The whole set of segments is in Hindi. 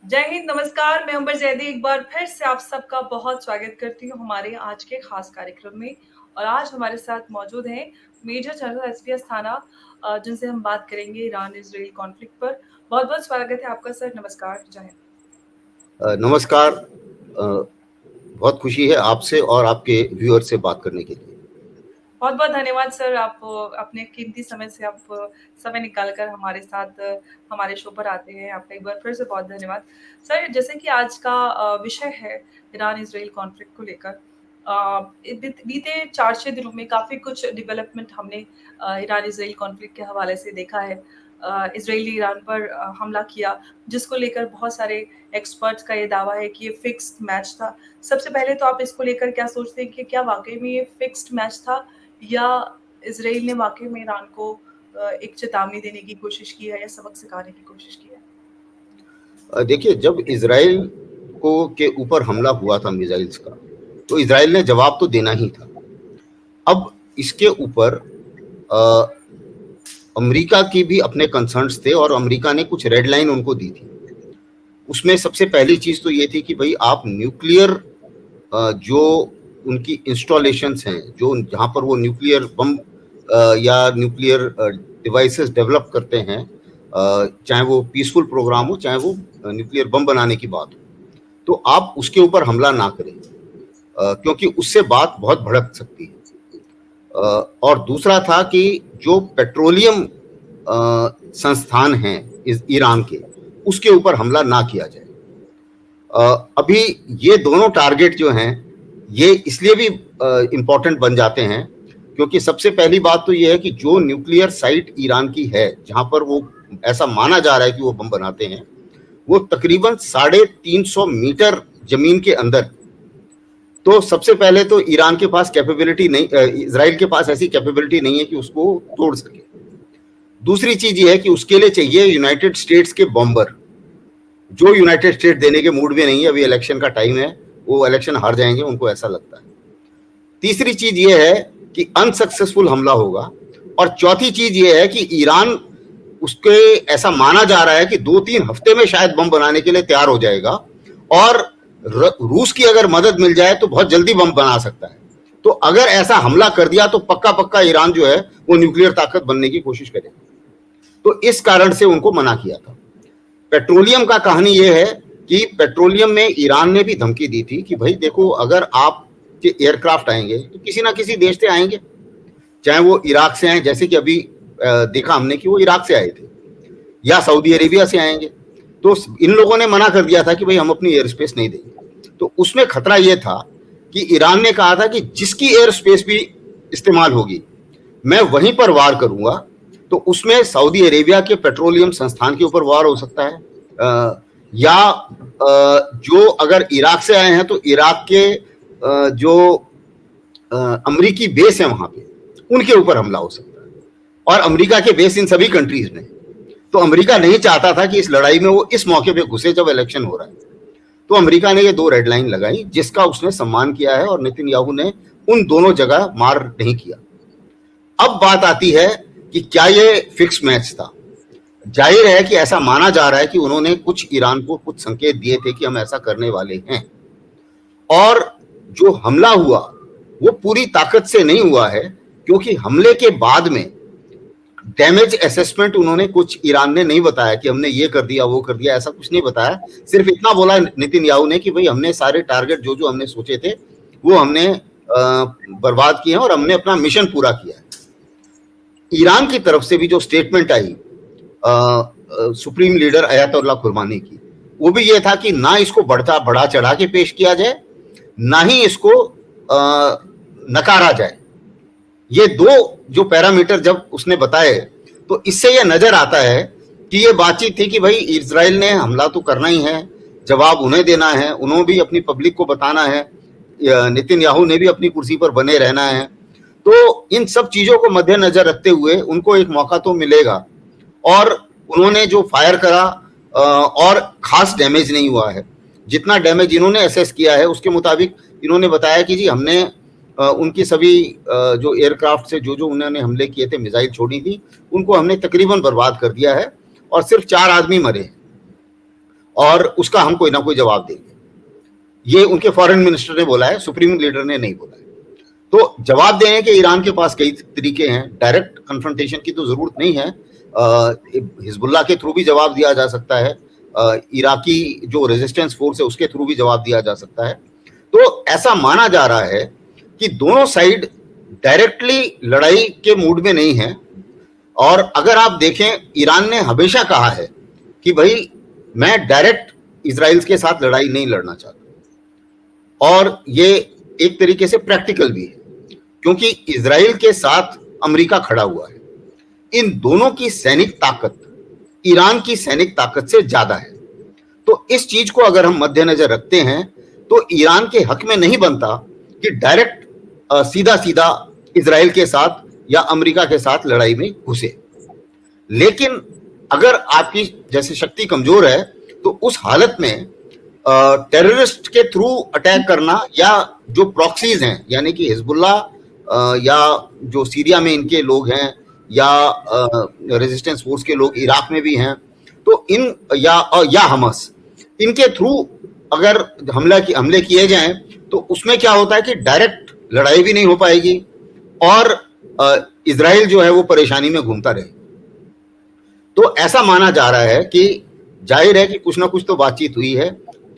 जय हिंद, नमस्कार। मैं अंबर जैदी एक बार फिर से आप सबका बहुत स्वागत करती हूँ हमारे आज के खास कार्यक्रम में। और आज हमारे साथ मौजूद हैं मेजर जनरल एसपी अस्थाना, जिनसे हम बात करेंगे ईरान इजराइल कॉन्फ्लिक्ट पर। बहुत बहुत स्वागत है आपका सर। नमस्कार। जय हिंद। नमस्कार। बहुत खुशी है आपसे और आपके व्यूअर से बात करने के लिए। बहुत बहुत धन्यवाद सर, आप अपने कीमती समय से आप समय निकाल कर हमारे साथ हमारे शो पर आते हैं। आपका एक बार फिर से बहुत धन्यवाद सर। जैसे कि आज का विषय है ईरान इजराइल कॉन्फ्लिक्ट को लेकर। बीते 4-6 दिनों में काफ़ी कुछ डेवलपमेंट हमने ईरान इजराइल कॉन्फ्लिक्ट के हवाले से देखा है। इजराइल ईरान पर हमला किया, जिसको लेकर बहुत सारे एक्सपर्ट्स का ये दावा है कि ये फिक्स्ड मैच था। सबसे पहले तो आप इसको लेकर क्या सोचते हैं कि क्या वाकई में ये फिक्स्ड मैच था, या इजराइल ने वाकई में ईरान को एक चेतावनी देने की कोशिश की है या सबक सिखाने की कोशिश की है? देखिए, जब इजराइल को के ऊपर हमला हुआ था मिसाइल्स का, तो इजराइल ने जवाब तो देना ही था। अब इसके ऊपर अमेरिका की भी अपने कंसर्न्स थे और अमेरिका ने कुछ रेड लाइन उनको दी थी। उसमें सबसे पहली चीज तो ये थी कि भाई आप न्यूक्लियर जो उनकी इंस्टॉलेशंस हैं, जो जहाँ पर वो न्यूक्लियर बम या न्यूक्लियर डिवाइसेस डेवलप करते हैं, चाहे वो पीसफुल प्रोग्राम हो, चाहे वो न्यूक्लियर बम बनाने की बात हो, तो आप उसके ऊपर हमला ना करें, क्योंकि उससे बात बहुत भड़क सकती है। और दूसरा था कि जो पेट्रोलियम संस्थान हैं ईरान के, उसके ऊपर हमला ना किया जाए। अभी ये दोनों टारगेट जो हैं, ये इसलिए भी इम्पोर्टेंट बन जाते हैं क्योंकि सबसे पहली बात तो ये है कि जो न्यूक्लियर साइट ईरान की है, जहां पर वो ऐसा माना जा रहा है कि वो बम बनाते हैं, वो तकरीबन 350 मीटर जमीन के अंदर। तो सबसे पहले तो ईरान के पास कैपेबिलिटी नहीं, इजराइल के पास ऐसी कैपेबिलिटी नहीं है कि उसको तोड़ सके। दूसरी चीज ये है कि उसके लिए चाहिए यूनाइटेड स्टेट्स के बॉम्बर, जो यूनाइटेड स्टेट देने के मूड में नहीं है। अभी इलेक्शन का टाइम है, वो इलेक्शन हार जाएंगे, उनको ऐसा लगता है। तीसरी चीज ये है कि अनसक्सेसफुल हमला होगा। और चौथी चीज ये है कि ईरान, उसके ऐसा माना जा रहा है कि 2-3 हफ्ते में शायद बम बनाने के लिए तैयार हो जाएगा, और रूस की अगर मदद मिल जाए तो बहुत जल्दी बम बना सकता है। तो अगर ऐसा हमला कर दिया तो पक्का पक्का ईरान जो है वो न्यूक्लियर ताकत बनने की कोशिश करेगा। तो इस कारण से उनको मना किया था। पेट्रोलियम का कहानी यह है कि पेट्रोलियम में ईरान ने भी धमकी दी थी कि भाई देखो, अगर आपके एयरक्राफ्ट आएंगे तो किसी ना किसी देश से आएंगे, चाहे वो इराक से आए, जैसे कि अभी देखा हमने कि वो इराक से आए थे, या सऊदी अरेबिया से आएंगे। तो इन लोगों ने मना कर दिया था कि भाई हम अपनी एयर स्पेस नहीं देंगे। तो उसमें खतरा यह था कि ईरान ने कहा था कि जिसकी एयर स्पेस भी इस्तेमाल होगी, मैं वहीं पर वार करूंगा। तो उसमें सऊदी अरेबिया के पेट्रोलियम संस्थान के ऊपर वार हो सकता है, या जो अगर इराक से आए हैं तो इराक के जो अमेरिकी बेस है वहां पे, उनके ऊपर हमला हो सकता है। और अमेरिका के बेस इन सभी कंट्रीज में। तो अमेरिका नहीं चाहता था कि इस लड़ाई में वो इस मौके पे घुसे जब इलेक्शन हो रहा है। तो अमेरिका ने ये 2 रेड लाइन लगाई, जिसका उसने सम्मान किया है, और नेतन्याहू ने उन दोनों जगह मार नहीं किया। अब बात आती है कि क्या ये फिक्स मैच था। जाहिर है कि ऐसा माना जा रहा है कि उन्होंने कुछ ईरान को कुछ संकेत दिए थे कि हम ऐसा करने वाले हैं, और जो हमला हुआ वो पूरी ताकत से नहीं हुआ है, क्योंकि हमले के बाद में डैमेज असेसमेंट उन्होंने, कुछ ईरान ने नहीं बताया कि हमने ये कर दिया वो कर दिया, ऐसा कुछ नहीं बताया। सिर्फ इतना बोला नेतन्याहू ने कि भाई हमने सारे टारगेट जो जो हमने सोचे थे वो हमने बर्बाद किए हैं और हमने अपना मिशन पूरा किया है। ईरान की तरफ से भी जो स्टेटमेंट आई सुप्रीम लीडर अयातुल्लाह खुरमानी की, वो भी ये था कि ना इसको बढ़ा चढ़ा के पेश किया जाए, ना ही इसको नकारा जाए। ये 2 जो पैरामीटर जब उसने बताए, तो इससे ये नजर आता है कि ये बातचीत थी कि भाई इजराइल ने हमला तो करना ही है, जवाब उन्हें देना है, उन्होंने भी अपनी पब्लिक को बताना है, नेतन्याहू ने भी अपनी कुर्सी पर बने रहना है। तो इन सब चीजों को मद्देनजर रखते हुए उनको एक मौका तो मिलेगा, और उन्होंने जो फायर करा, और खास डैमेज नहीं हुआ है। जितना डैमेज इन्होंने असेस किया है उसके मुताबिक इन्होंने बताया कि जी हमने उनकी सभी जो एयरक्राफ्ट से जो जो उन्होंने हमले किए थे, मिसाइल छोड़ी थी, उनको हमने तकरीबन बर्बाद कर दिया है, और सिर्फ 4 आदमी मरे। और उसका हम कोई ना कोई जवाब देंगे। ये उनके फॉरेन मिनिस्टर ने बोला है, सुप्रीम लीडर ने नहीं बोला है। तो जवाब देने के ईरान के पास कई तरीके हैं। डायरेक्ट कन्फ्रंटेशन की तो जरूरत नहीं है, हिजबुल्लाह के थ्रू भी जवाब दिया जा सकता है, इराकी जो रेजिस्टेंस फोर्स है उसके थ्रू भी जवाब दिया जा सकता है। तो ऐसा माना जा रहा है कि दोनों साइड डायरेक्टली लड़ाई के मूड में नहीं है। और अगर आप देखें, ईरान ने हमेशा कहा है कि भाई मैं डायरेक्ट इजराइल के साथ लड़ाई नहीं लड़ना चाहता, और ये एक तरीके से प्रैक्टिकल भी है, क्योंकि इजराइल के साथ अमेरिका खड़ा हुआ है। इन दोनों की सैनिक ताकत ईरान की सैनिक ताकत से ज्यादा है। तो इस चीज को अगर हम मद्देनजर रखते हैं तो ईरान के हक में नहीं बनता कि डायरेक्ट सीधा सीधा इजराइल के साथ या अमेरिका के साथ लड़ाई में घुसे। लेकिन अगर आपकी जैसे शक्ति कमजोर है तो उस हालत में टेररिस्ट के थ्रू अटैक करना, या जो प्रॉक्सीज हैं यानी कि हिजबुल्लाह या जो सीरिया में इनके लोग हैं, या रेजिस्टेंस फोर्स के लोग इराक में भी हैं, तो इन या हमास, इनके थ्रू अगर हमले किए जाएं तो उसमें क्या होता है कि डायरेक्ट लड़ाई भी नहीं हो पाएगी और इजराइल जो है वो परेशानी में घूमता रहे। तो ऐसा माना जा रहा है कि जाहिर है कि कुछ ना कुछ तो बातचीत हुई है।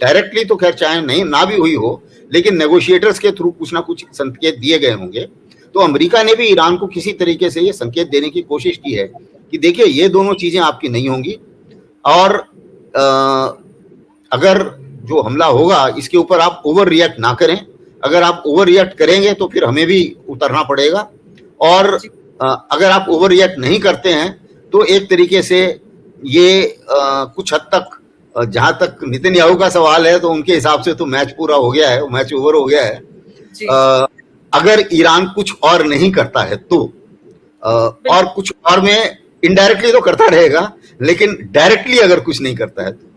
डायरेक्टली तो खैर चाहे नहीं ना भी हुई हो, लेकिन नेगोशिएटर्स के थ्रू कुछ ना कुछ संकेत दिए गए होंगे। तो अमेरिका ने भी ईरान को किसी तरीके से ये संकेत देने की कोशिश की है कि देखिए ये दोनों चीजें आपकी नहीं होंगी, और अगर जो हमला होगा इसके ऊपर आप ओवर रिएक्ट ना करें। अगर आप ओवर रिएक्ट करेंगे तो फिर हमें भी उतरना पड़ेगा, और अगर आप ओवर रिएक्ट नहीं करते हैं तो एक तरीके से ये कुछ हद तक, जहां तक नेतन्याहू का सवाल है तो उनके हिसाब से तो मैच पूरा हो गया है, मैच ओवर हो गया है। अगर ईरान कुछ और नहीं करता है तो और कुछ और में इनडायरेक्टली तो करता रहेगा, लेकिन डायरेक्टली अगर कुछ नहीं करता है तो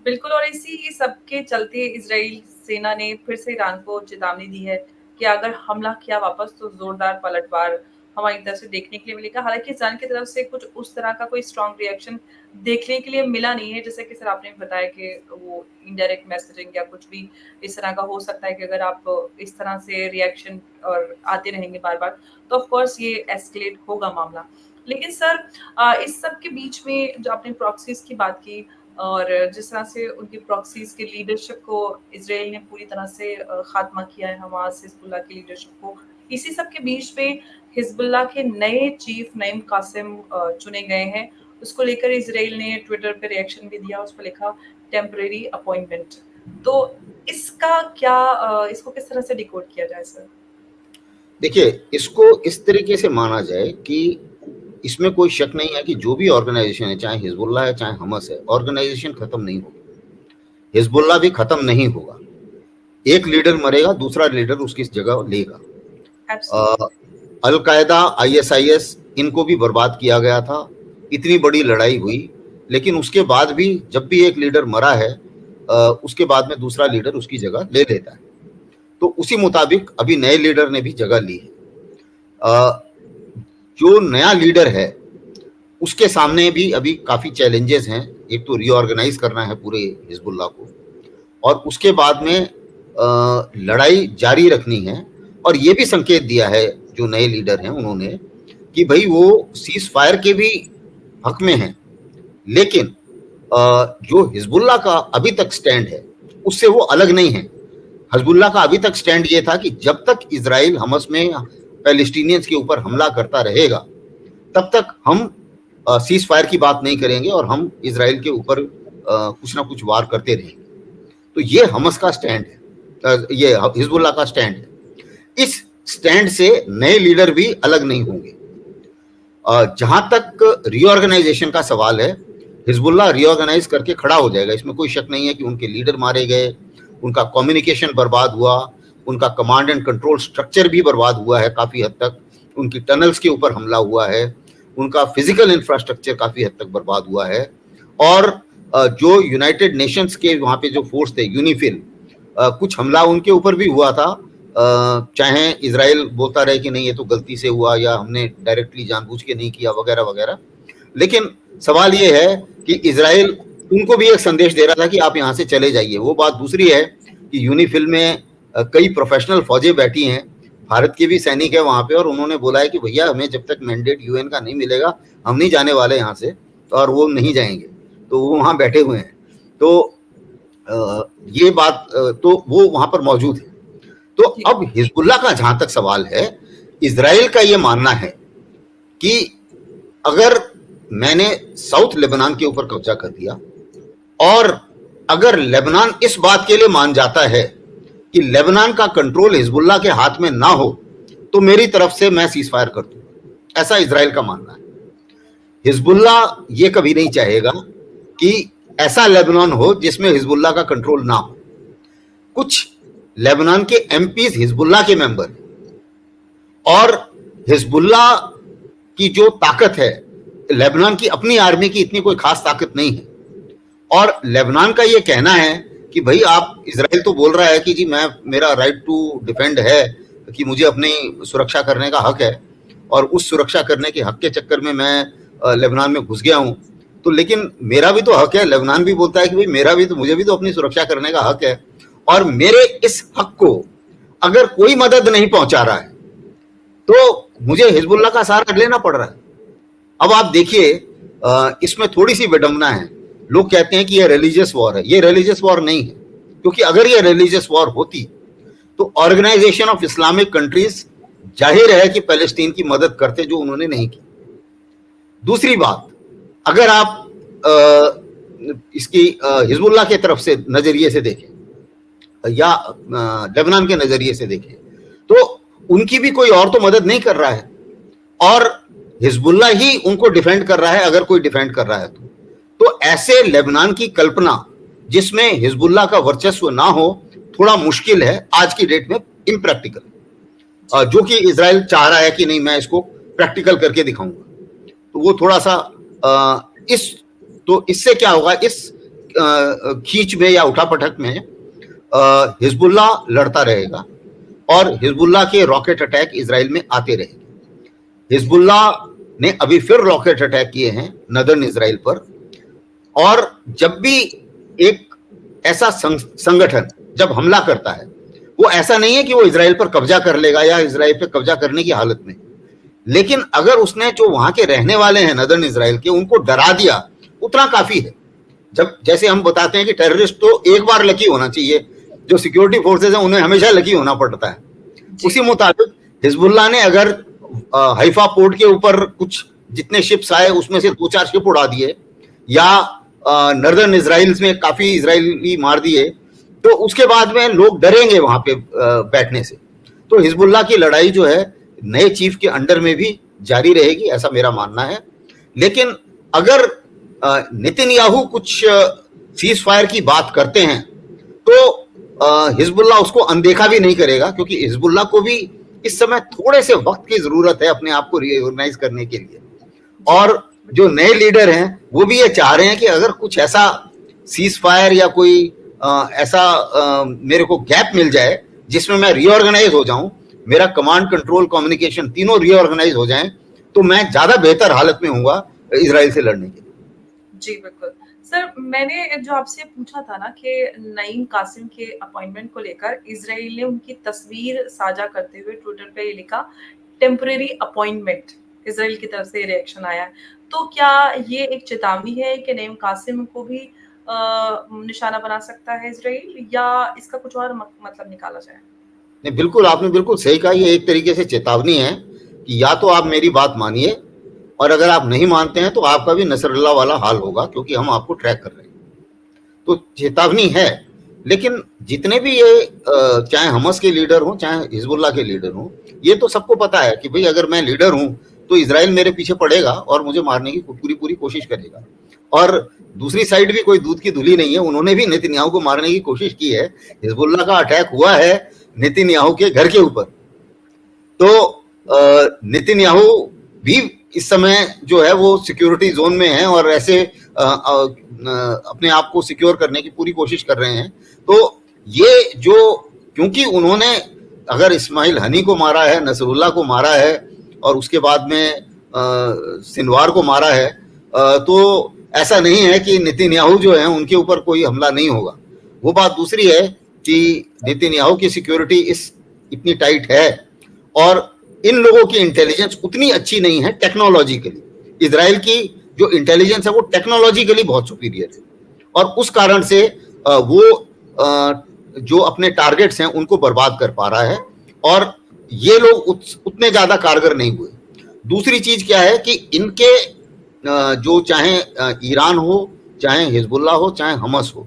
बिल्कुल। और इसी सबके चलते इजराइल सेना ने फिर से ईरान को चेतावनी दी है कि अगर हमला किया वापस तो जोरदार पलटवार हमारी तरफ से देखने के लिए मिलेगा। हालांकि ईरान की तरफ से कुछ उस तरह का कोई स्ट्रॉन्ग रिएक्शन देखने के लिए मिला नहीं है, जैसे कि सर आपने बताया कि वो इनडायरेक्ट मैसेजिंग या कुछ भी इस तरह का हो सकता है कि अगर आप इस तरह से रिएक्शन और आते रहेंगे बार बार तो ऑफ कोर्स ये एस्केलेट होगा मामला। लेकिन सर इस सब के बीच में जो आपने प्रॉक्सीज की बात की और जिस तरह से उनकी प्रॉक्सीज के लीडरशिप को इजराइल ने पूरी तरह से खात्मा किया है, हमास हिजबुल्लाह की लीडरशिप को, इसी सब के बीच में हिजबुल्लाह के नए चीफ नईम कासिम चुने गए हैं। उसको लेकर इजराइल ने ट्विटर पे रिएक्शन भी दिया, उस पर लिखा टेम्परेरी अपॉइंटमेंट। तो इसका क्या इसको किस तरह से डिकोड किया जाए सर? देखिए, इसको इस तरीके से माना जाए कि इसमें कोई शक नहीं है कि जो भी ऑर्गेनाइजेशन है, चाहे हिजबुल्लाह है चाहे हमास है, ऑर्गेनाइजेशन खत्म नहीं होगी। हिजबुल्लाह भी खत्म नहीं होगा। एक लीडर मरेगा, दूसरा लीडर उसकी जगह लेगा। अल-कायदा, ISIS, इनको भी बर्बाद किया गया था। इतनी बड़ी लड़ाई हुई, लेकिन उसके बाद भी जब भी एक लीडर मरा है, उसके बाद में दूसरा लीडर उसकी जगह ले लेता है। तो उसी मुताबिक अभी नए लीडर ने भी जगह ली है। जो नया लीडर है उसके सामने भी अभी काफी चैलेंजेस हैं। एक तो रीऑर्गेनाइज करना है पूरे हिजबुल्लाह को, और उसके बाद में लड़ाई जारी रखनी है। और ये भी संकेत दिया है जो नए लीडर हैं उन्होंने कि भाई वो सीज फायर के भी हक में हैं, लेकिन जो हिजबुल्लाह का अभी तक स्टैंड है उससे वो अलग नहीं है। हिजबुल्लाह का अभी तक स्टैंड ये था कि जब तक इजराइल हमास में पैलेस्टीनियंस के ऊपर हमला करता रहेगा तब तक हम सीज फायर की बात नहीं करेंगे और हम इजराइल के ऊपर कुछ ना कुछ वार करते रहेंगे। तो ये हमास का स्टैंड है, ये हिजबुल्लाह का स्टैंड है। इस स्टैंड से नए लीडर भी अलग नहीं होंगे। जहां तक रीऑर्गेनाइजेशन का सवाल है, हिजबुल्लाह रीऑर्गेनाइज करके खड़ा हो जाएगा, इसमें कोई शक नहीं है कि उनके लीडर मारे गए, उनका कम्युनिकेशन बर्बाद हुआ, उनका कमांड एंड कंट्रोल स्ट्रक्चर भी बर्बाद हुआ है काफी हद तक, उनकी टनल्स के ऊपर हमला हुआ है, उनका फिजिकल इंफ्रास्ट्रक्चर काफी हद तक बर्बाद हुआ है। और जो यूनाइटेड नेशंस के वहां पे जो फोर्स थे यूनिफिल, कुछ हमला उनके ऊपर भी हुआ था, चाहे इजराइल बोलता रहे कि नहीं ये तो गलती से हुआ या हमने डायरेक्टली जानबूझ के नहीं किया वगैरह वगैरह। लेकिन सवाल ये है कि इजराइल उनको भी एक संदेश दे रहा था कि आप यहाँ से चले जाइए। वो बात दूसरी है कि यूनिफिल में कई प्रोफेशनल फौजें बैठी हैं, भारत के भी सैनिक है वहां पे, और उन्होंने बोला है कि भैया हमें जब तक मैंडेट यूएन का नहीं मिलेगा हम नहीं जाने वाले यहाँ से, और वो नहीं जाएंगे, तो वो वहां बैठे हुए हैं। तो ये बात तो वो वहां पर मौजूद है। तो अब हिजबुल्लाह का जहां तक सवाल है, इजराइल का ये मानना है कि अगर मैंने साउथ लेबनान के ऊपर कब्जा कर दिया, और अगर लेबनान इस बात के लिए मान जाता है कि लेबनान का कंट्रोल हिजबुल्लाह के हाथ में ना हो, तो मेरी तरफ से मैं सीज फायर कर दूं, ऐसा इजराइल का मानना है। हिजबुल्लाह ये कभी नहीं चाहेगा कि ऐसा लेबनान हो जिसमें हिजबुल्लाह का कंट्रोल ना हो। कुछ लेबनान के एमपीज हिजबुल्लाह के मेंबर, और हिजबुल्लाह की जो ताकत है, लेबनान की अपनी आर्मी की इतनी कोई खास ताकत नहीं है। और लेबनान का ये कहना है कि भाई आप, इजराइल तो बोल रहा है कि जी मेरा राइट टू डिफेंड है, कि मुझे अपनी सुरक्षा करने का हक है, और उस सुरक्षा करने के हक के चक्कर में मैं लेबनान में घुस गया हूं। तो लेकिन मेरा भी तो हक है, लेबनान भी बोलता है कि भाई मुझे भी तो अपनी सुरक्षा करने का हक है, और मेरे इस हक को अगर कोई मदद नहीं पहुंचा रहा है तो मुझे हिजबुल्लाह का सहारा लेना पड़ रहा है। अब आप देखिए, इसमें थोड़ी सी विडंबना है। लोग कहते हैं कि ये रिलीजियस वॉर है। ये रिलीजियस वॉर नहीं है, क्योंकि अगर ये रिलीजियस वॉर होती तो ऑर्गेनाइजेशन ऑफ इस्लामिक कंट्रीज जाहिर है कि पैलेस्टीन की मदद करते, जो उन्होंने नहीं की। दूसरी बात, अगर आप इसकी हिजबुल्लाह के तरफ से नजरिए से देखें या लेबनान के नजरिए से देखें, तो उनकी भी कोई और तो मदद नहीं कर रहा है, और हिजबुल्लाह ही उनको डिफेंड कर रहा है, अगर कोई डिफेंड कर रहा है तो ऐसे लेबनान की कल्पना जिसमें हिजबुल्लाह का वर्चस्व ना हो, थोड़ा मुश्किल है आज की डेट में, इम्प्रैक्टिकल, जो कि इजराइल चाह रहा है कि नहीं मैं इसको प्रैक्टिकल करके दिखाऊंगा। तो वो थोड़ा सा तो इससे क्या होगा, इस खींच में या उठापटक में हिजबुल्लाह लड़ता रहेगा, और हिजबुल्लाह के रॉकेट अटैक इजराइल में आते रहेंगे। हिजबुल्लाह ने अभी फिर रॉकेट अटैक किए हैं नदर्न इजराइल पर, और जब भी एक ऐसा संगठन जब हमला करता है, वो ऐसा नहीं है कि वो इजराइल पर कब्जा कर लेगा या इजराइल पर कब्जा करने की हालत में, लेकिन अगर उसने जो वहां के रहने वाले हैं नदर्न इजराइल के, उनको डरा दिया, उतना काफी है। जब जैसे हम बताते हैं कि टेररिस्ट तो एक बार लकी होना चाहिए, जो सिक्योरिटी फोर्सेज हैं उन्हें हमेशा लकी होना पड़ता है, उसी मुताबिक हिजबुल्लाह ने अगर हाइफा पोर्ट के ऊपर कुछ जितने शिप्स आए उसमें से 2-4 शिप उड़ा दिए, या नॉर्दर्न इजराइल में काफी इजरायली मार दिए, तो उसके बाद में लोग डरेंगे वहां पे बैठने से। तो हिजबुल्लाह की लड़ाई जो है नए चीफ के अंडर में भी जारी रहेगी, ऐसा मेरा मानना है। लेकिन अगर नेतन्याहू कुछ सीज फायर की बात करते हैं तो हिजबुल्लाह उसको अनदेखा भी नहीं करेगा, क्योंकि हिजबुल्लाह को भी इस समय थोड़े से वक्त की जरूरत है अपने आप को रीऑर्गेनाइज करने के लिए। और जो नए लीडर हैं वो भी ये चाह रहे हैं कि अगर कुछ ऐसा सीज फायर या कोई ऐसा मेरे को गैप मिल जाए जिसमें मैं रीऑर्गेनाइज हो जाऊं, मेरा कमांड कंट्रोल कम्युनिकेशन तीनों रीऑर्गेनाइज हो जाएं, तो मैं ज्यादा बेहतर हालत में होऊंगा इजराइल से लड़ने के लिए। जी बिल्कुल सर, मैंने जो आपसे पूछा था ना कि नईम कासिम के अपॉइंटमेंट को लेकर इजराइल ने उनकी तस्वीर साझा करते हुए ट्विटर पे लिखा टेम्परेरी अपॉइंटमेंट, इजराइल की तरफ से रिएक्शन आया है। तो क्या ये एक चेतावनी है कि नईम कासिम को भी निशाना बना सकता है इजराइल, या इसका कुछ और मतलब निकाला जाए? नहीं, बिल्कुल आपने बिल्कुल सही कहा, ये एक तरीके से चेतावनी है कि या तो आप मेरी बात मानिए, और अगर आप नहीं मानते हैं तो आपका भी नसरुल्लाह वाला हाल होगा, क्योंकि हम आपको ट्रैक कर रहे हैं। तो चेतावनी है। लेकिन जितने भी ये चाहे हमास के लीडर हों चाहे हिजबुल्लाह के लीडर हों, ये तो सबको पता है कि भाई अगर मैं लीडर हूं तो इजराइल मेरे पीछे पड़ेगा और मुझे मारने की पूरी कोशिश करेगा। और दूसरी साइड भी कोई दूध की धुली नहीं है, उन्होंने भी नेतन्याहू को मारने की कोशिश की है। हिजबुल्लाह का अटैक हुआ है नेतन्याहू के घर के ऊपर। तो नेतन्याहू भी इस समय जो है वो सिक्योरिटी जोन में है और ऐसे अपने आप को सिक्योर करने की पूरी कोशिश कर रहे हैं। तो ये जो, क्योंकि उन्होंने अगर इस्माइल हनी को मारा है, नसरुल्लाह को मारा है और उसके बाद में सिनवार को मारा है, तो ऐसा नहीं है कि नेतन्याहू जो है उनके ऊपर कोई हमला नहीं होगा। वो बात दूसरी है कि नेतन्याहू की सिक्योरिटी इतनी टाइट है और इन लोगों की इंटेलिजेंस उतनी अच्छी नहीं है टेक्नोलॉजिकली। इजराइल की जो इंटेलिजेंस है वो टेक्नोलॉजिकली बहुत सुपीरियर है और उस कारण से वो जो अपने टारगेट्स हैं उनको बर्बाद कर पा रहा है और ये लोग उतने ज्यादा कारगर नहीं हुए। दूसरी चीज क्या है कि इनके जो चाहे ईरान हो, चाहे हिजबुल्लाह हो, चाहे हमस हो,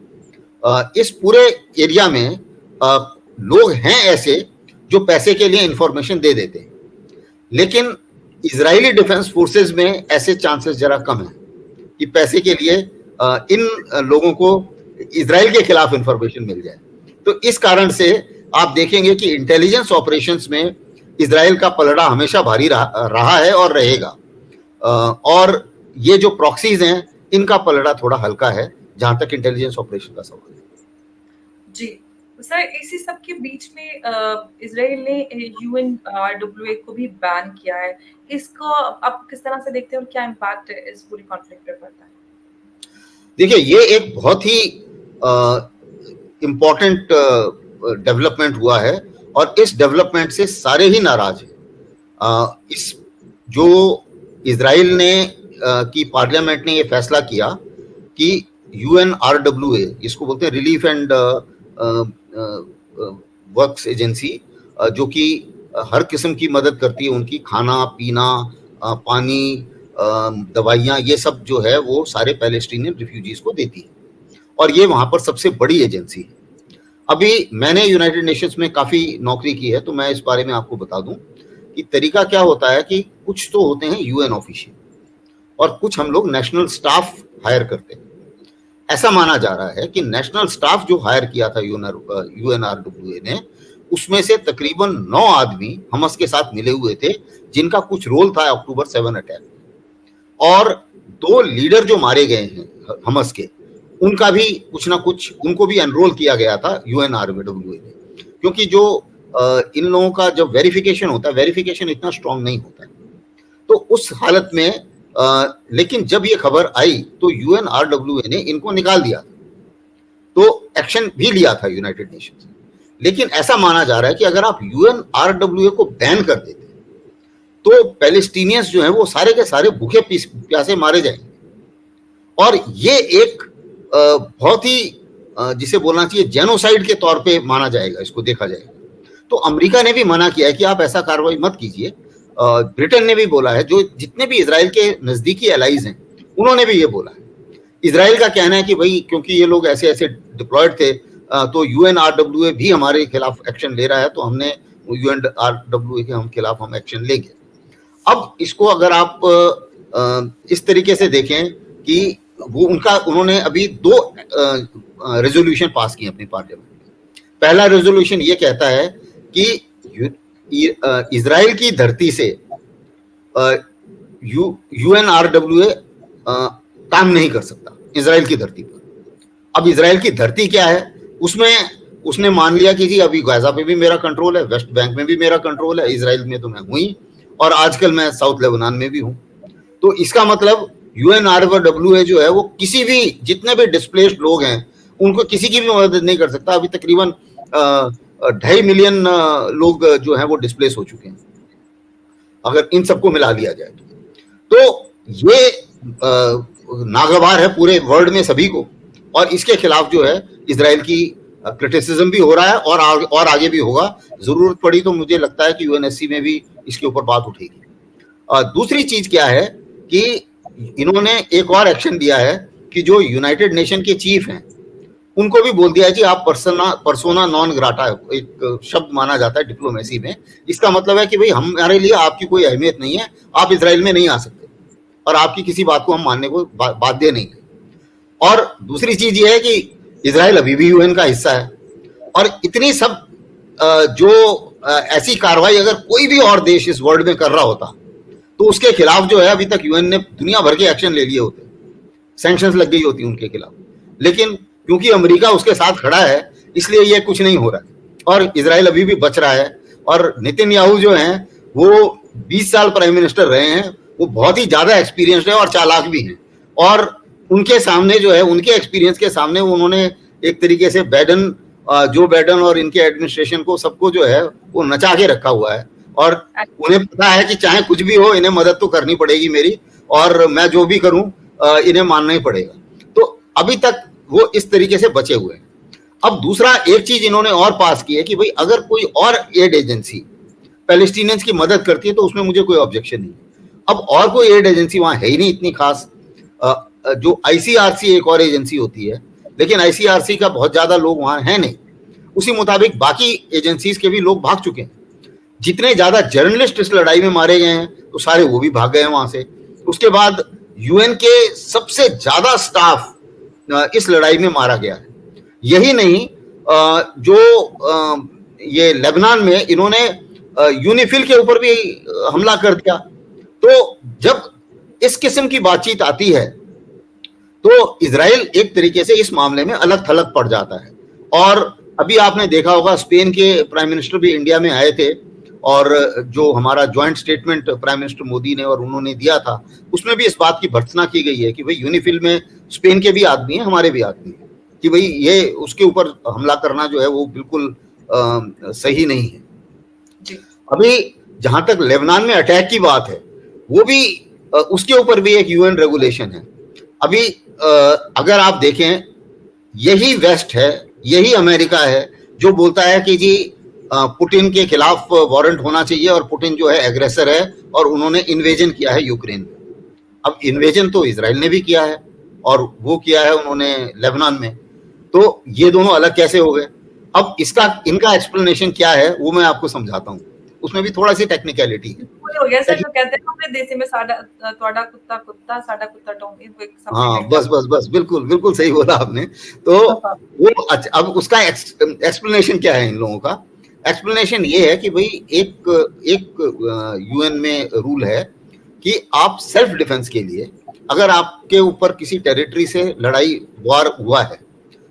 इस पूरे एरिया में लोग हैं ऐसे जो पैसे के लिए इंफॉर्मेशन दे देते हैं, लेकिन इजरायली डिफेंस फोर्सेस में ऐसे चांसेस जरा कम है कि पैसे के लिए इन लोगों को इजराइल के खिलाफ इंफॉर्मेशन मिल जाए। तो इस कारण से आप देखेंगे कि इंटेलिजेंस ऑपरेशंस में इजराइल का पलड़ा हमेशा भारी रहा है और रहेगा। और ये जो प्रॉक्सीज हैं इनका पलड़ा थोड़ा हल्का है जहां तक इंटेलिजेंस ऑपरेशन का सवाल है। जी सर, इसी सब के बीच में इजराइल ने UNRWA को भी बैन किया है। इसको आप किस तरह से देखते हैं और क्या इम्पैक्ट इस पूरी कॉन्फ्लिक्ट पे पड़ता है? देखिए, ये एक बहुत ही इम्पोर्टेंट डेवलपमेंट हुआ है और इस डेवलपमेंट से सारे ही नाराज हैं। इस जो इजराइल ने की पार्लियामेंट ने ये फैसला किया कि UNRWA, इसको बोलते हैं रिलीफ एंड वर्क्स एजेंसी, जो कि हर किस्म की मदद करती है, उनकी खाना पीना, पानी, दवाइयाँ, ये सब जो है वो सारे पैलेस्टीनियन रिफ्यूजीज को देती है और ये वहाँ पर सबसे बड़ी एजेंसी है। अभी मैंने यूनाइटेड नेशंस में काफ़ी नौकरी की है तो मैं इस बारे में आपको बता दूं कि तरीका क्या होता है कि कुछ तो होते हैं UN ऑफिशियल और कुछ हम लोग नेशनल स्टाफ हायर करते हैं। ऐसा माना जा रहा है कि नेशनल स्टाफ जो हायर किया था UNRWA ने, उसमें से तकरीबन 9 आदमी हमस के साथ मिले हुए थे जिनका कुछ रोल था अक्टूबर 7 अटैक, और 2 लीडर जो मारे गए हैं हमस के, उनका भी कुछ ना कुछ, उनको भी एनरोल किया गया था UNRWA ने, क्योंकि जो इन लोगों का जब वेरिफिकेशन होता है, वेरिफिकेशन इतना स्ट्रांग नहीं होता है। तो उस हालत में लेकिन जब ये खबर आई तो UNRWA ने इनको निकाल दिया, तो एक्शन भी लिया था यूनाइटेड नेशंस। लेकिन ऐसा माना जा रहा है कि अगर आप UNRWA को बैन कर देते तो पैलेस्टीनियंस जो हैं वो सारे के सारे भूखे प्यासे मारे जाएंगे और ये एक बहुत ही जिसे बोलना चाहिए जेनोसाइड के तौर पे माना जाएगा, इसको देखा जाएगा। तो अमेरिका ने भी मना किया है कि आप ऐसा कार्रवाई मत कीजिए। ब्रिटेन ने भी बोला है, जो जितने भी इजराइल के नजदीकी एलाइज हैं उन्होंने भी ये बोला है। इजराइल का कहना है कि भाई क्योंकि ये लोग ऐसे ऐसे डिप्लॉयड थे तो UNRWA भी हमारे खिलाफ एक्शन ले रहा है, तो हमने UNRWA के खिलाफ हम एक्शन लेंगे। अब इसको अगर आप इस तरीके से देखें कि वो उन्होंने अभी 2 रेजोल्यूशन पास किए अपनी पार्लियामेंट में। पहला रेजोल्यूशन ये कहता है कि इजराइल की धरती से UNRWA काम नहीं कर सकता इजराइल की धरती पर। अब इजराइल की धरती क्या है, उसमें उसने मान लिया कि जी अभी गाजा पे भी मेरा कंट्रोल है, वेस्ट बैंक में भी मेरा कंट्रोल है, इजराइल में तो मैं हूं ही, और आजकल मैं साउथ लेबनान में भी हूं। तो इसका मतलब UNRWA जो है वो किसी भी, जितने भी डिस्प्लेस्ड लोग हैं उनको किसी की भी मदद नहीं कर सकता। अभी तकरीबन 2.5 मिलियन लोग जो हैं वो डिस्प्लेस हो चुके हैं अगर इन सबको मिला लिया जाए तो ये नागवार है पूरे वर्ल्ड में सभी को, और इसके खिलाफ जो है इजराइल की क्रिटिसिज्म भी हो रहा है और आगे भी होगा। जरूरत पड़ी तो मुझे लगता है कि UNSC में भी इसके ऊपर बात उठेगी। दूसरी चीज क्या है कि इन्होंने एक और एक्शन दिया है कि जो यूनाइटेड नेशन के चीफ हैं उनको भी बोल दिया है कि आप पर्सोना नॉन ग्राटा, एक शब्द माना जाता है डिप्लोमेसी में। इसका मतलब है कि भाई हमारे लिए आपकी कोई अहमियत नहीं है, आप इजराइल में नहीं आ सकते और आपकी किसी बात को हम मानने को बाध्य नहीं है। और दूसरी चीज ये है कि इजराइल अभी भी UN का हिस्सा है, और इतनी सब जो ऐसी कार्रवाई अगर कोई भी और देश इस वर्ल्ड में कर रहा होता तो उसके खिलाफ जो है अभी तक UN ने दुनिया भर के एक्शन ले लिए होते, सैंक्शंस लग गई होती उनके खिलाफ। लेकिन क्योंकि अमेरिका उसके साथ खड़ा है इसलिए ये कुछ नहीं हो रहा है और इजराइल अभी भी बच रहा है। और नेतन्याहू जो हैं वो 20 साल प्राइम मिनिस्टर रहे हैं, वो बहुत ही ज्यादा एक्सपीरियंस्ड है और चालाक भी हैं, और उनके सामने जो है, उनके एक्सपीरियंस के सामने उन्होंने एक तरीके से जो बाइडेन और इनके एडमिनिस्ट्रेशन को सबको जो है वो नचा के रखा हुआ है, और उन्हें पता है कि चाहे कुछ भी हो इन्हें मदद तो करनी पड़ेगी मेरी, और मैं जो भी करूं इन्हें मानना ही पड़ेगा। तो अभी तक वो इस तरीके से बचे हुए हैं। अब दूसरा एक चीज इन्होंने और पास की है कि भाई अगर कोई और एड एजेंसी पैलेस्टीनियंस की मदद करती है तो उसमें मुझे कोई ऑब्जेक्शन नहीं। अब और कोई एड एजेंसी वहां है ही नहीं इतनी खास। जो आईसीआरसी एक और एजेंसी होती है, लेकिन आईसीआरसी का बहुत ज्यादा लोग वहां है नहीं। उसी मुताबिक बाकी एजेंसीज के भी लोग भाग चुके हैं। जितने ज्यादा जर्नलिस्ट इस लड़ाई में मारे गए हैं तो सारे वो भी भाग गए हैं वहां से। उसके बाद यूएन के सबसे ज्यादा स्टाफ इस लड़ाई में मारा गया है। यही नहीं, जो ये लेबनान में इन्होंने यूनिफिल के ऊपर भी हमला कर दिया। तो जब इस किस्म की बातचीत आती है तो इजराइल एक तरीके से इस मामले में अलग थलग पड़ जाता है। और अभी आपने देखा होगा स्पेन के प्राइम मिनिस्टर भी इंडिया में आए थे, और जो हमारा joint statement prime minister Modi ने और उन्होंने दिया था उसमें भी इस बात की भर्त्सना की गई है कि भाई यूनिफिल में स्पेन के भी आदमी हैं, हमारे भी आदमी हैं, कि भाई ये उसके ऊपर हमला करना जो है वो बिल्कुल सही नहीं है। जी। अभी जहां तक लेबनान में अटैक की बात है, वो भी उसके ऊपर भी एक यूएन रेगुलेशन है। अभी अगर आप देखें, यही वेस्ट है, यही अमेरिका है जो बोलता है कि जी पुतिन के खिलाफ वारंट होना चाहिए और पुतिन जो है एग्रेसर है और उन्होंने इन्वेजन किया है यूक्रेन में। अब इन्वेजन तो इजराइल ने भी किया है और वो किया है उन्होंने लेबनान में। तो ये दोनों अलग कैसे हो गए? अब इनका एक्सप्लेनेशन क्या है वो मैं आपको समझाता हूँ। उसमें भी थोड़ा सी टेक्निकलिटी है। हो गया सर, जो कहते हैं अपने देसी में तोड़ा कुत्ता कुत्ता साडा कुत्ता टोंगी। हाँ, बस बस बस, बिल्कुल बिल्कुल सही बोला आपने। तो वो अब उसका एक्सप्लेनेशन क्या है इन लोगों का? एक्सप्लेनेशन ये है कि भाई एक यूएन में रूल है कि आप सेल्फ डिफेंस के लिए, अगर आपके ऊपर किसी टेरिटरी से वार हुआ है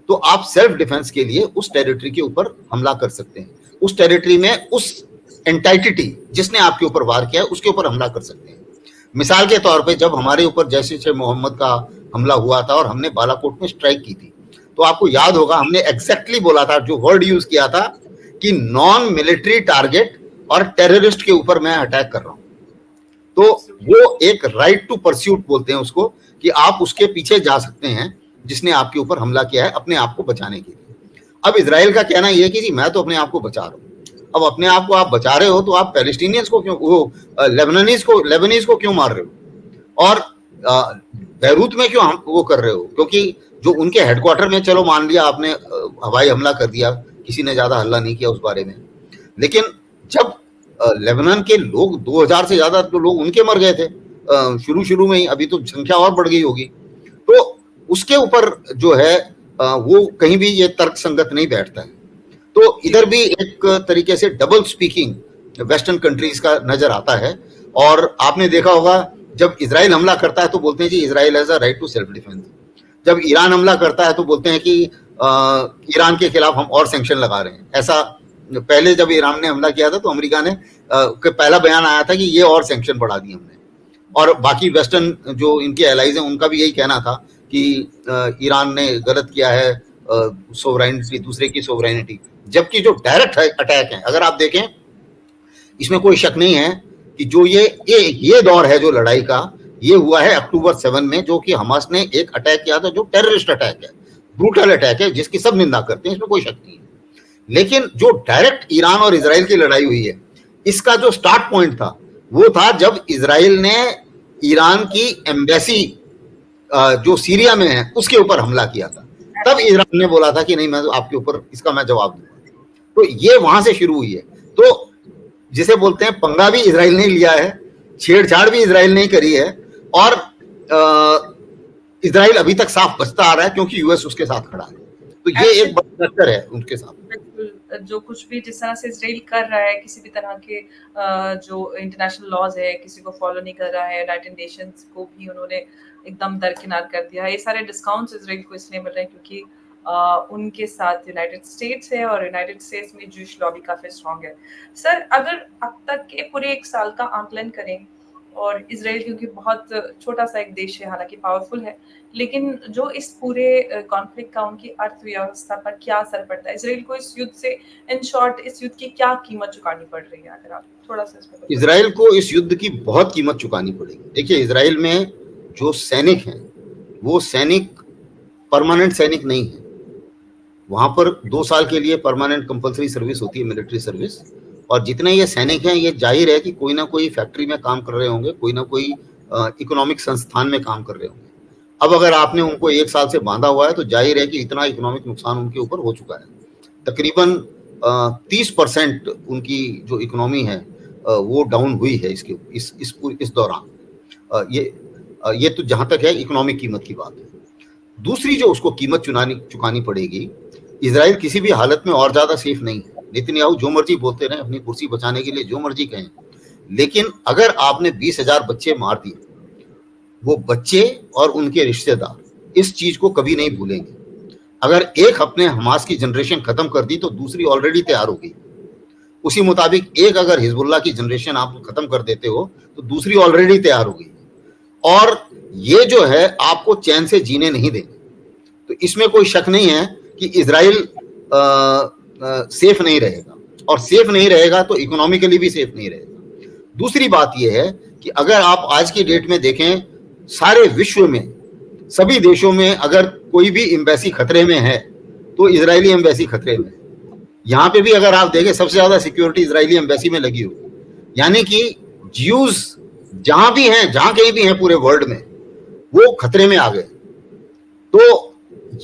तो आप सेल्फ डिफेंस के लिए उस टेरिटरी के ऊपर हमला कर सकते हैं। उस टेरिटरी में उस एंटाइटी जिसने आपके ऊपर वार किया है उसके ऊपर हमला कर सकते हैं। मिसाल के तौर पे जब हमारे ऊपर जैश-ए मोहम्मद का हमला हुआ था और हमने बालाकोट में स्ट्राइक की थी, तो आपको याद होगा हमने एग्जैक्टली बोला था, जो वर्ड यूज किया था कि नॉन मिलिट्री टारगेट और टेररिस्ट के ऊपर मैं अटैक कर रहा हूं। तो वो एक राइट टू परस्यूट बोलते हैं उसको, कि आप उसके पीछे जा सकते हैं जिसने आपके ऊपर हमला किया है अपने आप को बचाने के लिए। अब इजराइल का कहना यह है कि जी मैं तो अपने आप को बचा रहा हूं। अब अपने आप को आप बचा रहे हो तो आप पैलेस्टीनियंस को क्यों, वो लेबनीज को क्यों मार रहे हो? और बैरूत में क्यों वो कर रहे हो? क्योंकि जो उनके हेडक्वार्टर में, चलो मान लिया आपने हवाई हमला कर दिया, किसी ने ज्यादा हल्ला नहीं किया उस बारे में, लेकिन जब लेबनान के लोग 2000 से ज्यादा तो लोग उनके मर गए थे शुरू में ही, अभी तो संख्या और बढ़ गई होगी। तो उसके ऊपर जो है वो कहीं भी ये तर्क संगत नहीं बैठता है। तो इधर भी एक तरीके से डबल स्पीकिंग वेस्टर्न कंट्रीज का नजर आता है। और आपने देखा होगा जब इजराइल हमला करता है तो बोलते हैं जी Israel has a right to self defence. जब ईरान हमला करता है तो बोलते हैं कि ईरान के खिलाफ हम और सैंक्शन लगा रहे हैं। ऐसा पहले जब ईरान ने हमला किया था तो अमेरिका ने पहला बयान आया था कि ये और सैंक्शन बढ़ा दिए हमने, और बाकी वेस्टर्न जो इनके एलाइज हैं उनका भी यही कहना था कि ईरान ने गलत किया है सोवरेनिटी, दूसरे की सोवरेनिटी। जबकि जो डायरेक्ट अटैक है, अगर आप देखें, इसमें कोई शक नहीं है कि जो ये दौर है जो लड़ाई का, ये हुआ है अक्टूबर 7 में, जो कि हमास ने एक अटैक किया था जो टेररिस्ट अटैक है, ब्रूटल अटैक है, जिसकी सब निंदा करते हैं, इसमें कोई शक नहीं है। लेकिन जो डायरेक्ट ईरान और इजराइल की लड़ाई हुई है, इसका जो स्टार्ट पॉइंट था वो था जब इजराइल ने ईरान की एम्बेसी जो सीरिया में है उसके ऊपर हमला किया था। तब ईरान ने बोला था कि नहीं, मैं आपके ऊपर इसका मैं जवाब दूंगा। तो ये वहां से शुरू हुई है। तो जिसे बोलते हैं पंगा भी इजराइल ने लिया है, छेड़छाड़ भी इजराइल ने करी है, और इजराइल अभी तक साफ बचता आ रहा है क्योंकि यूएस उसके साथ खड़ा है। तो ये एक बड़ा टक्कर है उनके साथ। बिल्कुल, जो कुछ भी जिस तरह से इजराइल कर रहा है, किसी भी तरह के जो इंटरनेशनल लॉज है किसी को फॉलो नहीं कर रहा है, यूनाइटेड नेशंस को भी उन्होंने एकदम दरकिनार कर दिया है। ये सारे डिस्काउंट्स इजराइल को इसलिए मिल रहे हैं क्योंकि उनके साथ यूनाइटेड स्टेट्स है और यूनाइटेड स्टेट्स में जूश लॉबी काफी स्ट्रांग है। सर, अगर अब तक के पूरे 1 साल का आंकलन करें और इज़राइल क्योंकि बहुत छोटा-सा एक देश है, हालाँकि पावरफुल है, लेकिन जो इस पूरे कॉन्फ्लिक्ट का उनकी अर्थव्यवस्था पर क्या असर पड़ता है? इज़राइल को इस युद्ध से इन शॉर्ट इस युद्ध की क्या कीमत चुकानी पड़ रही है? अगर आप थोड़ा-सा इसमें कुछ इज़राइल को इस युद्ध की बहुत कीमत चुकानी पड़ेगी। देखिए, इज़राइल में जो सैनिक हैं, वो सैनिक परमानेंट सैनिक नहीं है। वहाँ पर 2 साल के लिए परमानेंट कंपल्सरी सर्विस होती है, मिलिट्री सर्विस, और जितने ये सैनिक हैं, ये जाहिर है कि कोई ना कोई फैक्ट्री में काम कर रहे होंगे, कोई ना कोई इकोनॉमिक संस्थान में काम कर रहे होंगे। अब अगर आपने उनको 1 साल से बांधा हुआ है, तो जाहिर है कि इतना इकोनॉमिक नुकसान उनके ऊपर हो चुका है। तकरीबन 30% उनकी जो इकोनॉमी है वो डाउन हुई है इस दौरान। ये तो जहाँ तक है इकोनॉमिक कीमत की बात है। दूसरी जो उसको कीमत चुकानी पड़ेगी, इज़राइल किसी भी हालत में और ज़्यादा सेफ नहीं है। नेतन्याहू जो मर्जी बोलते रहें, अपनी कुर्सी बचाने के लिए जो मर्जी कहें, लेकिन अगर आपने 20,000 बच्चे मार दिए, वो बच्चे और उनके रिश्तेदार इस चीज को कभी नहीं भूलेंगे। अगर एक अपने हमास की जनरेशन खत्म कर दी, तो दूसरी ऑलरेडी तैयार हो गई। उसी मुताबिक एक अगर हिजबुल्लाह की जनरेशन आप खत्म कर देते हो, तो दूसरी ऑलरेडी तैयार हो गई, और ये जो है आपको चैन से जीने नहीं देंगे। तो इसमें कोई शक नहीं है कि इजराइल सेफ नहीं रहेगा, और सेफ नहीं रहेगा तो इकोनॉमिकली भी सेफ नहीं रहेगा। दूसरी बात यह है कि अगर आप आज की डेट में देखें, सारे विश्व में सभी देशों में अगर कोई भी एम्बेसी खतरे में है, तो इजरायली एम्बेसी खतरे में है। यहाँ पे भी अगर आप देखें, सबसे ज्यादा सिक्योरिटी इजरायली एम्बेसी में लगी हुई, यानी कि ज्यूज जहां भी हैं, जहां कहीं भी हैं पूरे वर्ल्ड में, वो खतरे में आ गए। तो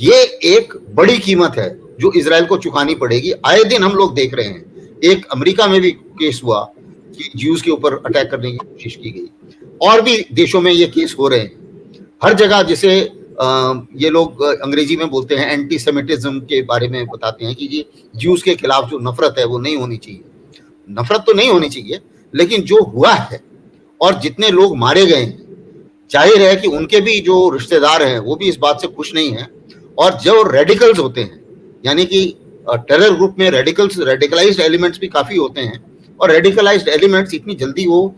ये एक बड़ी कीमत है जो इजराइल को चुकानी पड़ेगी। आए दिन हम लोग देख रहे हैं, एक अमेरिका में भी केस हुआ कि ज्यूज के ऊपर अटैक करने की कोशिश की गई, और भी देशों में ये केस हो रहे हैं। हर जगह, जिसे ये लोग अंग्रेजी में बोलते हैं एंटी सेमिटिज्म के बारे में बताते हैं कि ये ज्यूज के खिलाफ जो नफरत है वो नहीं होनी चाहिए। नफरत तो नहीं होनी चाहिए, लेकिन जो हुआ है और जितने लोग मारे गए हैं, जाहिर है कि उनके भी जो रिश्तेदार हैं वो भी इस बात से खुश नहीं है। और जो रेडिकल्स होते हैं, यानी कि टेरर ग्रुप में रेडिकलाइज्ड एलिमेंट्स भी काफी होते हैं, और रेडिकलाइज्ड एलिमेंट्स इतनी जल्दी वो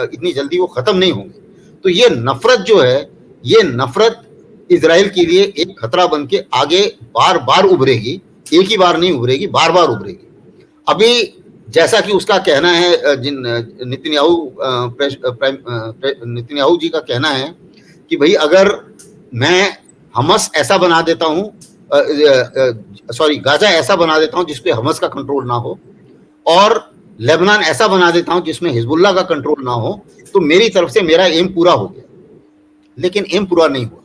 इतनी जल्दी वो खत्म नहीं होंगे। तो ये नफरत जो है, ये नफरत इजराइल के लिए एक खतरा बन के आगे बार बार उभरेगी। एक ही बार नहीं उभरेगी, बार बार उभरेगी। अभी जैसा कि उसका कहना है, नेतन्याहू जी का कहना है कि भाई अगर मैं हमास ऐसा बना देता हूं, गाजा ऐसा बना देता हूं जिसपे हमास का कंट्रोल ना हो, और लेबनान ऐसा बना देता हूं जिसमें हिजबुल्लाह का कंट्रोल ना हो, तो मेरी तरफ से मेरा एम पूरा हो गया। लेकिन एम पूरा नहीं हुआ।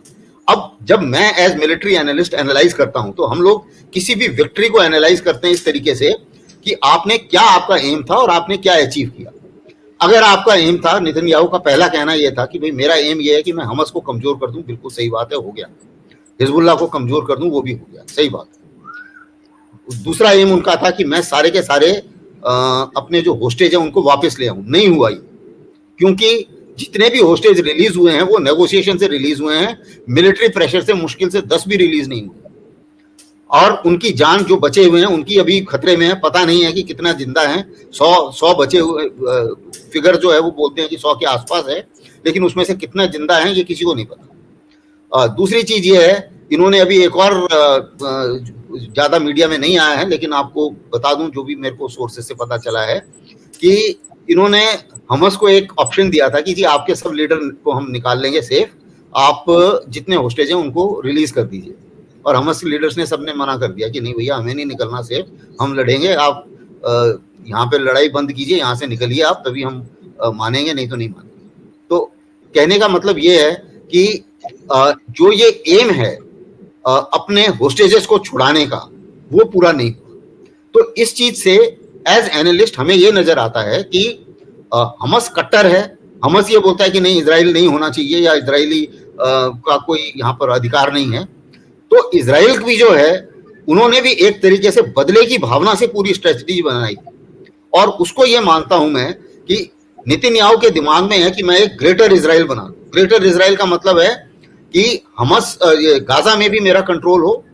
अब जब मैं एज मिलिट्री एनालिस्ट एनालाइज करता हूं, तो हम लोग किसी भी विक्ट्री को एनालाइज करते हैं इस तरीके से कि आपने क्या, आपका एम था और आपने क्या अचीव किया। अगर आपका एम था, नेतन्याहू का पहला कहना यह था कि भाई मेरा एम यह है कि मैं हमास को कमजोर कर दूं, बिल्कुल सही बात है, हो गया। हिजबुल्लाह को कमजोर कर दूं, वो भी हो गया, सही बात है। दूसरा एम उनका था कि मैं सारे के सारे अपने जो होस्टेज है उनको वापस ले आऊं। नहीं हुआ ये, क्योंकि जितने भी होस्टेज रिलीज हुए हैं वो नेगोशिएशन से रिलीज हुए हैं, मिलिट्री प्रेशर से मुश्किल से 10 भी रिलीज नहीं हुए, और उनकी जान जो बचे हुए हैं उनकी अभी खतरे में है। पता नहीं है कि कितना जिंदा है। 100 बचे हुए, फिगर जो है वो बोलते हैं कि 100 के आसपास है, लेकिन उसमें से कितना जिंदा है ये किसी को नहीं पता। दूसरी चीज ये है, इन्होंने अभी एक और ज्यादा मीडिया में नहीं आया है, लेकिन आपको बता दूं जो भी मेरे को सोर्सेस से पता चला है, कि इन्होंने हमास को एक ऑप्शन दिया था कि जी आपके सब लीडर को हम निकाल लेंगे सेफ, आप जितने होस्टेज हैं उनको रिलीज कर दीजिए। और हमास के लीडर्स ने सबने मना कर दिया कि नहीं भैया, हमें नहीं निकलना सेफ, हम लड़ेंगे, आप यहाँ पे लड़ाई बंद कीजिए, यहाँ से निकलिए आप, तभी हम मानेंगे, नहीं तो नहीं मानेंगे। तो कहने का मतलब ये है कि जो ये एम है अपने होस्टेजेस को छुड़ाने का, वो पूरा नहीं हुआ। तो इस चीज से एज एनालिस्ट हमें ये नजर आता है कि हमास कट्टर है। हमास ये बोलता है कि नहीं, इजराइल नहीं होना चाहिए, या इजरायली का कोई यहाँ पर अधिकार नहीं है। तो इजराइल भी जो है, उन्होंने भी एक तरीके से बदले की भावना से पूरी स्ट्रेटजी बनाई, और उसको ये मानता हूं मैं कि नेतन्याहू के दिमाग में है कि मैं एक ग्रेटर इजराइल बना दूं। ग्रेटर इजराइल का मतलब है कि हमास, गाजा में भी मेरा कंट्रोल हो,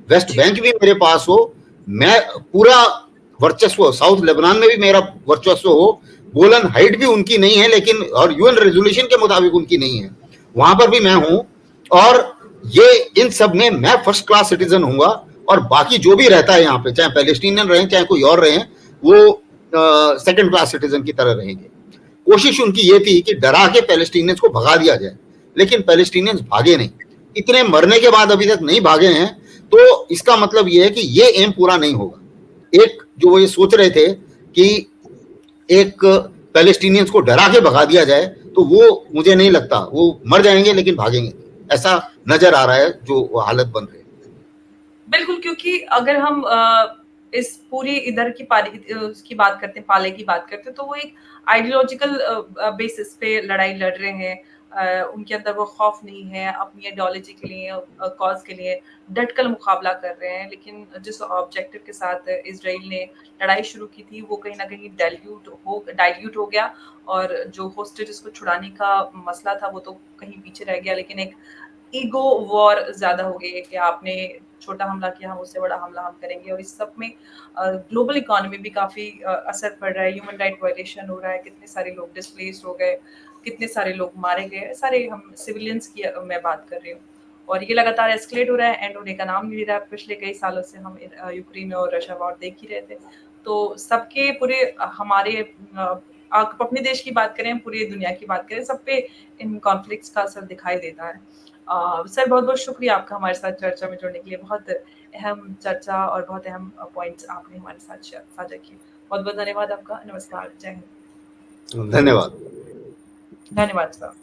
वेस्ट बैंक भी मेरे पास हो, मैं पूरा वर्चस्व, साउथ लेबनान में भी मेरा वर्चस्व हो, गोलन हाइट भी उनकी नहीं है, लेकिन और यूएन रेजोल्यूशन के मुताबिक उनकी नहीं है, वहां पर भी मैं हूं, और ये इन सब में मैं फर्स्ट क्लास सिटीजन हूंगा, और बाकी जो भी रहता है यहाँ पे, चाहे पैलेस्टीनियन रहे चाहे कोई और रहे, वो सेकंड क्लास सिटीजन की तरह रहेंगे। कोशिश उनकी ये थी कि डरा के पैलेस्टीनियंस को भगा दिया जाए, लेकिन पैलेस्टीनियंस भागे नहीं, इतने मरने के बाद अभी तक नहीं भागे हैं, तो इसका मतलब ये है कि ये एम पूरा नहीं होगा। एक जो वो ये सोच रहे थे कि एक पैलेस्टीनियंस को डरा के भगा दिया जाए, तो वो मुझे नहीं लगता, वो मर जाएंगे लेकिन भागेंगे, ऐसा नजर आ रहा है जो हालत बन रही है। बिल्कुल, क्योंकि अगर हम इस पूरी इधर की उसकी बात करते हैं, पाले की बात करते हैं, तो वो एक आइडियोलॉजिकल बेसिस पे लड़ाई लड़ रहे हैं। उनके अंदर वो खौफ नहीं है, अपनी आइडियोलॉजी के लिए, कॉज के लिए डटकर मुकाबला कर रहे हैं। लेकिन जिस ऑब्जेक्टिव के साथ इजराइल ने लड़ाई शुरू की थी, वो कहीं ना कहीं डाइल्यूट हो गया, और जो होस्टेजेस को छुड़ाने का मसला था वो तो कहीं पीछे रह गया। लेकिन एक ईगो वॉर ज्यादा हो गई है कि आपने छोटा हमला किया, हम उससे बड़ा हमला हम करेंगे, और इस सब में ग्लोबल इकोनॉमी भी काफी असर पड़ रहा है, ह्यूमन राइट वायलेशन हो रहा है, कितने सारे लोग डिस्प्लेस्ड हो गए, कितने सारे लोग मारे गए, सारे हम सिविलियंस की मैं बात कर रही हूँ, और ये लगातार एस्केलेट हो रहा है, एंड होने का नाम नहीं ले रहा है। पिछले कई सालों से हम यूक्रेन और रशिया वॉर देख ही रहे थे, तो सबके पूरे हमारे आप अपने देश की बात करें, पूरी दुनिया की बात करें, सब पे इन कॉन्फ्लिक्ट्स का असर दिखाई देता है। सर बहुत-बहुत शुक्रिया आपका हमारे साथ चर्चा में जुड़ने के लिए। बहुत अहम चर्चा और बहुत अहम पॉइंट्स आपने हमारे साथ साझा किए। बहुत-बहुत धन्यवाद आपका। नमस्कार, जय हिंद। धन्यवाद। धन्यवाद सर।